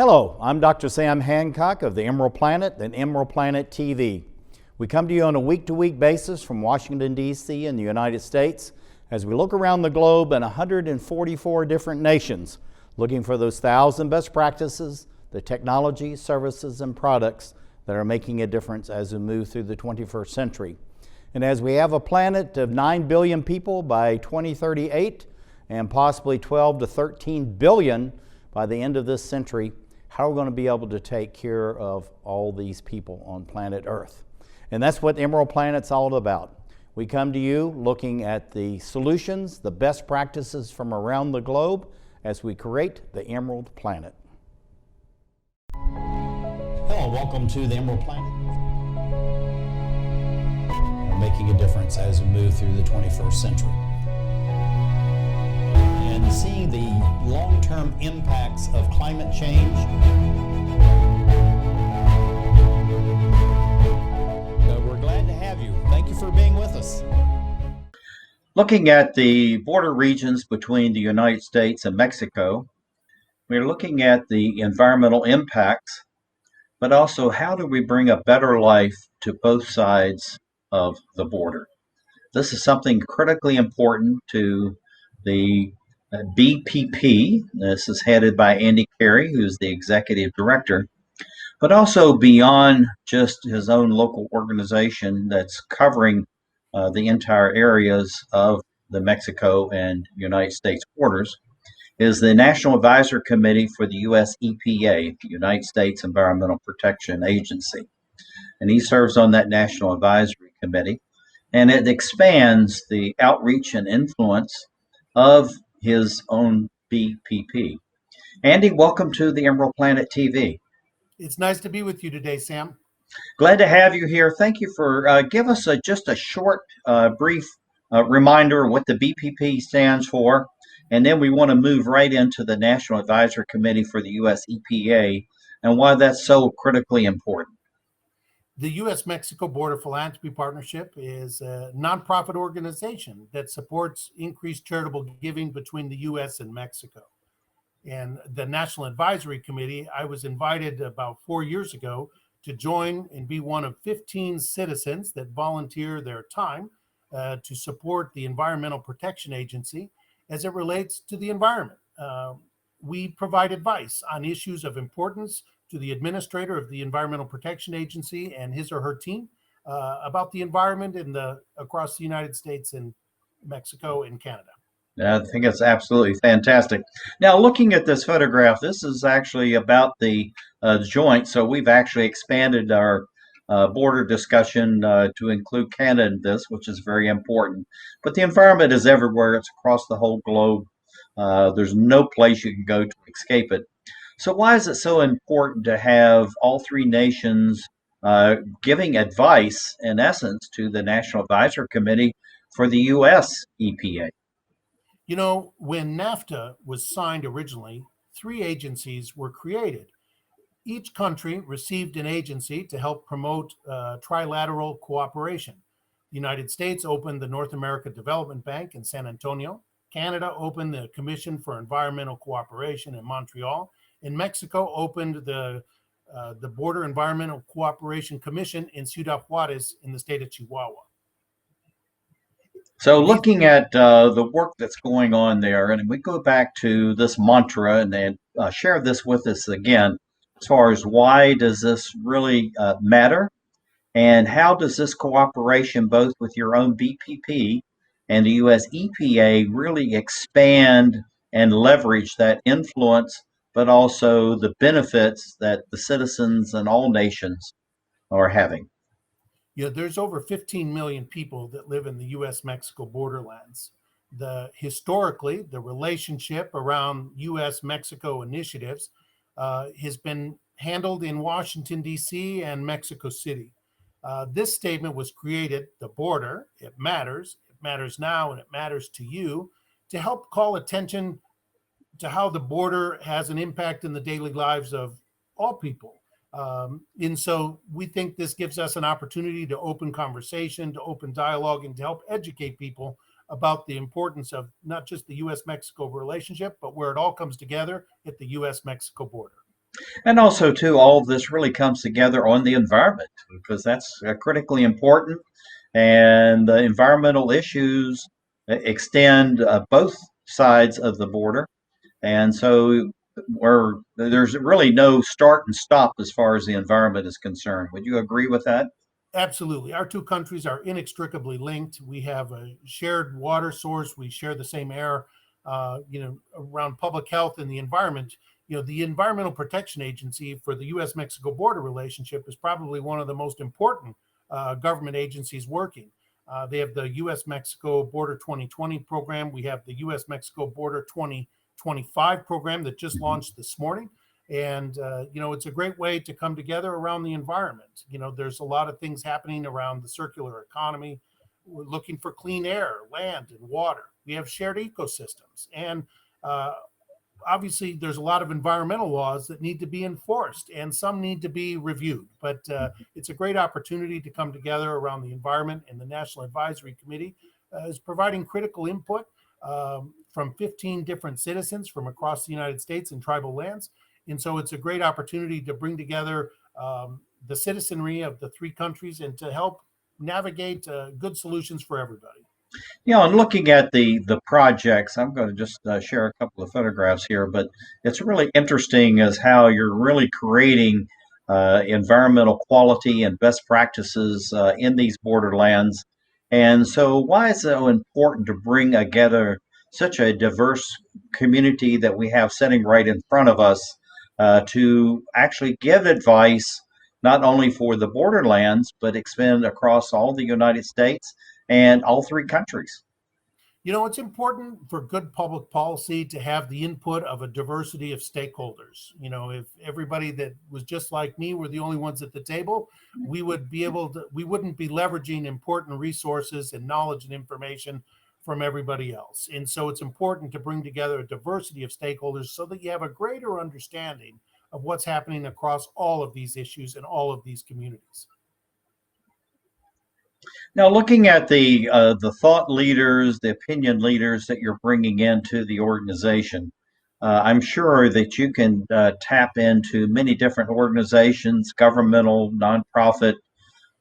Hello, I'm Dr. Sam Hancock of the Emerald Planet and Emerald Planet TV. We come to you on a week-to-week basis from Washington, D.C. in the United States as we look around the globe in 144 different nations, looking for those 1,000 best practices, the technology, services, and products that are making a difference as we move through the 21st century. And as we have a planet of 9 billion people by 2038 and possibly 12 to 13 billion by the end of this century, how are we going to be able to take care of all these people on planet Earth? And that's what Emerald Planet's all about. We come to you looking at the solutions, the best practices from around the globe as we create the Emerald Planet. Hello, welcome to the Emerald Planet. We're making a difference as we move through the 21st century. And seeing the long-term impacts of climate change. We're glad to have you. Thank you for being with us. Looking at the border regions between the United States and Mexico, we're looking at the environmental impacts, but also how do we bring a better life to both sides of the border. This is something critically important to the BPP. This is headed by Andy Carey, who's the executive director, but also beyond just his own local organization that's covering the entire areas of the Mexico and United States borders, is the National Advisory Committee for the U.S. EPA, the United States Environmental Protection Agency. And he serves on that National Advisory Committee, and it expands the outreach and influence of his own BPP. Andy, welcome to the Emerald Planet TV. It's nice to be with you today, Sam. Glad to have you here. Thank you for give us just a short, brief reminder of what the BPP stands for, and then we want to move right into the National Advisory Committee for the U.S. EPA and why that's so critically important. The U.S.-Mexico Border Philanthropy Partnership is a nonprofit organization that supports increased charitable giving between the U.S. and Mexico. And the National Advisory Committee, I was invited about 4 years ago to join and be one of 15 citizens that volunteer their time to support the Environmental Protection Agency as it relates to the environment. We provide advice on issues of importance to the administrator of the Environmental Protection Agency and his or her team about the environment across the United States and Mexico and Canada. I think it's absolutely fantastic. Now, looking at this photograph, this is actually about the joint. So we've actually expanded our border discussion to include Canada in this, which is very important. But the environment is everywhere. It's across the whole globe. There's no place you can go to escape it. So why is it so important to have all three nations giving advice, in essence, to the National Advisory Committee for the U.S. EPA? You know, when NAFTA was signed originally, 3 agencies were created. Each country received an agency to help promote trilateral cooperation. The United States opened the North America Development Bank in San Antonio. Canada opened the Commission for Environmental Cooperation in Montreal. And Mexico opened the Border Environmental Cooperation Commission in Ciudad Juarez in the state of Chihuahua. So looking at the work that's going on there, and we go back to this mantra and then share this with us again, as far as why does this really matter? And how does this cooperation, both with your own BPP and the U.S. EPA, really expand and leverage that influence, but also the benefits that the citizens and all nations are having? Yeah, there's over 15 million people that live in the U.S.-Mexico borderlands. Historically, the relationship around U.S.-Mexico initiatives has been handled in Washington, D.C. and Mexico City. This statement was created, the border, it matters now, and it matters to you, to help call attention to how the border has an impact in the daily lives of all people. And so we think this gives us an opportunity to open conversation, to open dialogue, and to help educate people about the importance of not just the U.S.-Mexico relationship, but where it all comes together at the U.S.-Mexico border. And also, too, all of this really comes together on the environment because that's critically important. And the environmental issues extend both sides of the border. And so there's really no start and stop as far as the environment is concerned. Would you agree with that? Absolutely. Our two countries are inextricably linked. We have a shared water source. We share the same air. Around public health and the environment, the Environmental Protection Agency for the U.S. Mexico border relationship is probably one of the most important government agencies working. They have the U.S. Mexico Border 2020 program. We have the U.S. Mexico Border 2025 program that just launched this morning. And it's a great way to come together around the environment. There's a lot of things happening around the circular economy. We're looking for clean air, land, and water. We have shared ecosystems, and obviously there's a lot of environmental laws that need to be enforced, and some need to be reviewed. But it's a great opportunity to come together around the environment, and the National Advisory Committee is providing critical input from 15 different citizens from across the United States and tribal lands. And so it's a great opportunity to bring together the citizenry of the three countries and to help navigate good solutions for everybody. And looking at the projects, I'm going to just share a couple of photographs here, but it's really interesting as how you're really creating environmental quality and best practices in these borderlands. And so, why is it so important to bring together such a diverse community that we have sitting right in front of us to actually give advice not only for the borderlands, but expand across all the United States and all three countries? It's important for good public policy to have the input of a diversity of stakeholders. If everybody that was just like me were the only ones at the table, we wouldn't be leveraging important resources and knowledge and information from everybody else. And so it's important to bring together a diversity of stakeholders so that you have a greater understanding of what's happening across all of these issues and all of these communities. Now, looking at the thought leaders, the opinion leaders that you're bringing into the organization, I'm sure that you can tap into many different organizations, governmental, nonprofit,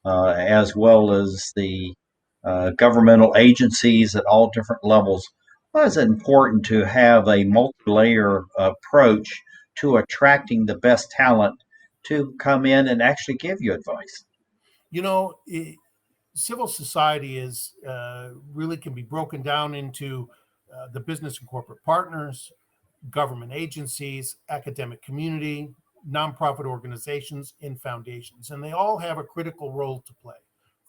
as well as the governmental agencies at all different levels. Why is it important to have a multi-layer approach to attracting the best talent to come in and actually give you advice? You know, Civil society is really can be broken down into the business and corporate partners, government agencies, academic community, nonprofit organizations, and foundations. And they all have a critical role to play.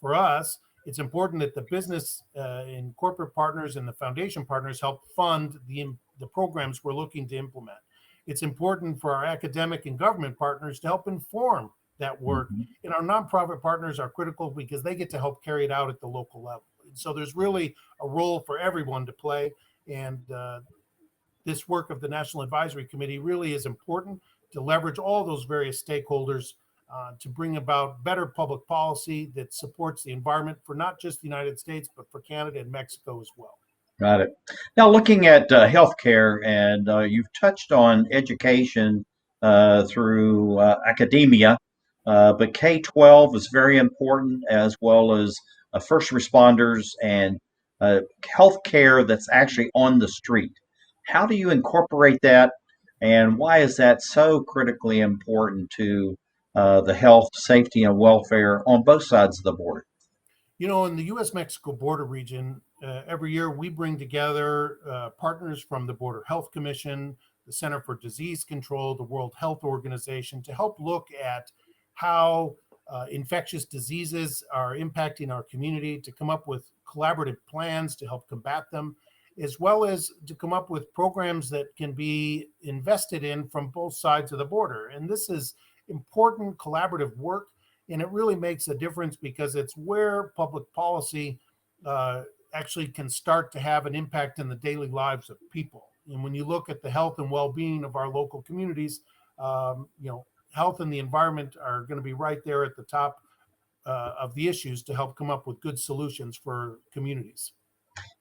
For us, it's important that the business and corporate partners and the foundation partners help fund the programs we're looking to implement. It's important for our academic and government partners to help inform that work. Mhm. And our nonprofit partners are critical because they get to help carry it out at the local level. And so there's really a role for everyone to play. And this work of the National Advisory Committee really is important to leverage all those various stakeholders to bring about better public policy that supports the environment for not just the United States, but for Canada and Mexico as well. Got it. Now, looking at healthcare, and you've touched on education through academia, but K-12 is very important as well as first responders and healthcare that's actually on the street. How do you incorporate that, and why is that so critically important to the health, safety, and welfare on both sides of the border? In the U.S. Mexico border region, every year we bring together partners from the Border Health Commission, the Center for Disease Control, the World Health Organization to help look at how infectious diseases are impacting our community, to come up with collaborative plans to help combat them, as well as to come up with programs that can be invested in from both sides of the border. And this is important collaborative work. And it really makes a difference because it's where public policy actually can start to have an impact in the daily lives of people. And when you look at the health and well-being of our local communities, health and the environment are going to be right there at the top of the issues to help come up with good solutions for communities.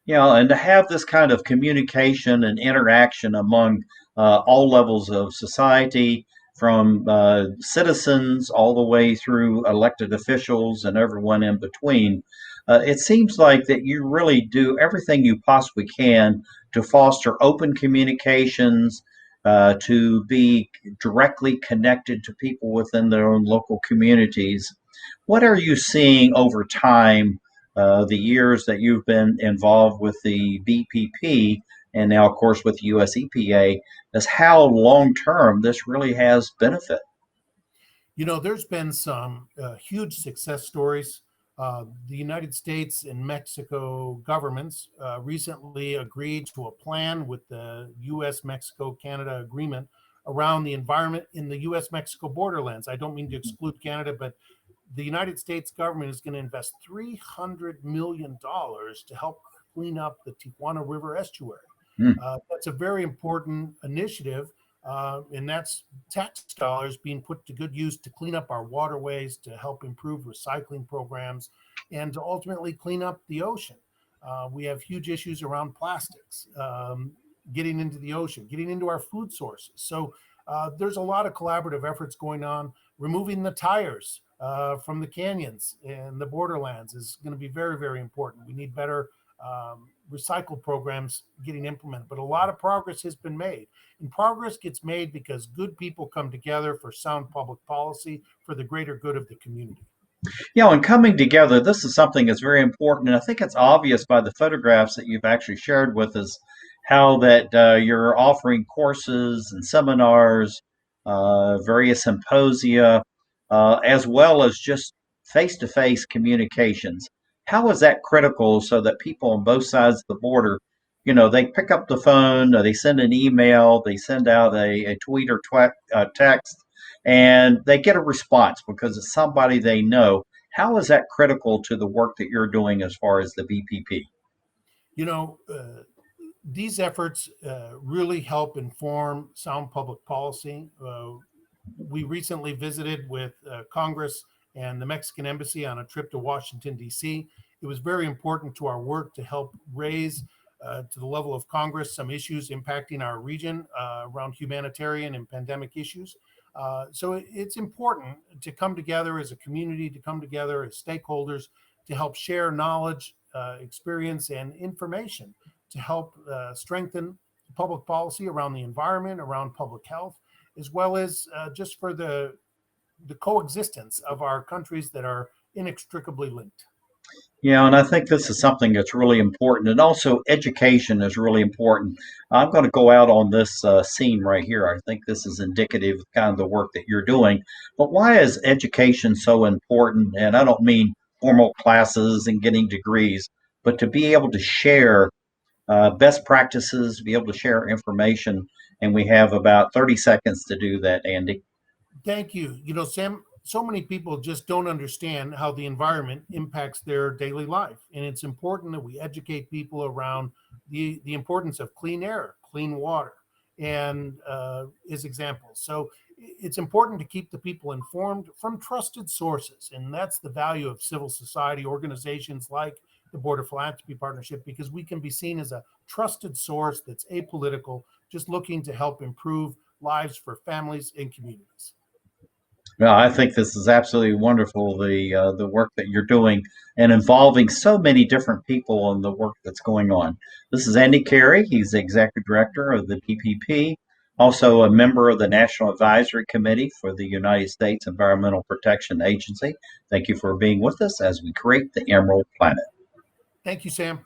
And to have this kind of communication and interaction among all levels of society, from citizens all the way through elected officials and everyone in between. It seems like that you really do everything you possibly can to foster open communications, to be directly connected to people within their own local communities. What are you seeing over time, the years that you've been involved with the BPP, and now, of course, with the US EPA, as how long term this really has benefit? There's been some huge success stories. The United States and Mexico governments recently agreed to a plan with the US Mexico Canada agreement around the environment in the US Mexico borderlands. I don't mean to exclude Canada, but the United States government is going to invest $300 million to help clean up the Tijuana River estuary. Mm. That's a very important initiative, and that's tax dollars being put to good use to clean up our waterways, to help improve recycling programs, and to ultimately clean up the ocean. We have huge issues around plastics getting into the ocean, getting into our food sources. So there's a lot of collaborative efforts going on. Removing the tires from the canyons and the borderlands is going to be very, very important. We need better recycle programs getting implemented, but a lot of progress has been made. And progress gets made because good people come together for sound public policy for the greater good of the community. And coming together, this is something that's very important, and I think it's obvious by the photographs that you've actually shared with us how that you're offering courses and seminars, various symposia, as well as just face-to-face communications. How is that critical so that people on both sides of the border, they pick up the phone, they send an email, they send out a tweet or text, and they get a response because it's somebody they know. How is that critical to the work that you're doing as far as the BPP? You know, these efforts really help inform sound public policy. We recently visited with Congress and the Mexican Embassy on a trip to Washington, D.C. It was very important to our work to help raise to the level of Congress some issues impacting our region around humanitarian and pandemic issues. So it's important to come together as a community, to come together as stakeholders, to help share knowledge, experience, and information to help strengthen public policy around the environment, around public health, as well as just for the coexistence of our countries that are inextricably linked. Yeah, and I think this is something that's really important. And also, education is really important. I'm going to go out on this scene right here. I think this is indicative of kind of the work that you're doing. But why is education so important? And I don't mean formal classes and getting degrees, but to be able to share best practices, be able to share information. And we have about 30 seconds to do that, Andy. Thank you. Sam, so many people just don't understand how the environment impacts their daily life. And it's important that we educate people around the importance of clean air, clean water, and as examples. So it's important to keep the people informed from trusted sources. And that's the value of civil society organizations like the Border Philanthropy Partnership, because we can be seen as a trusted source that's apolitical, just looking to help improve lives for families and communities. No, I think this is absolutely wonderful. The work that you're doing and involving so many different people in the work that's going on. This is Andy Carey. He's the executive director of the PPP, also a member of the National Advisory Committee for the United States Environmental Protection Agency. Thank you for being with us as we create the Emerald Planet. Thank you, Sam.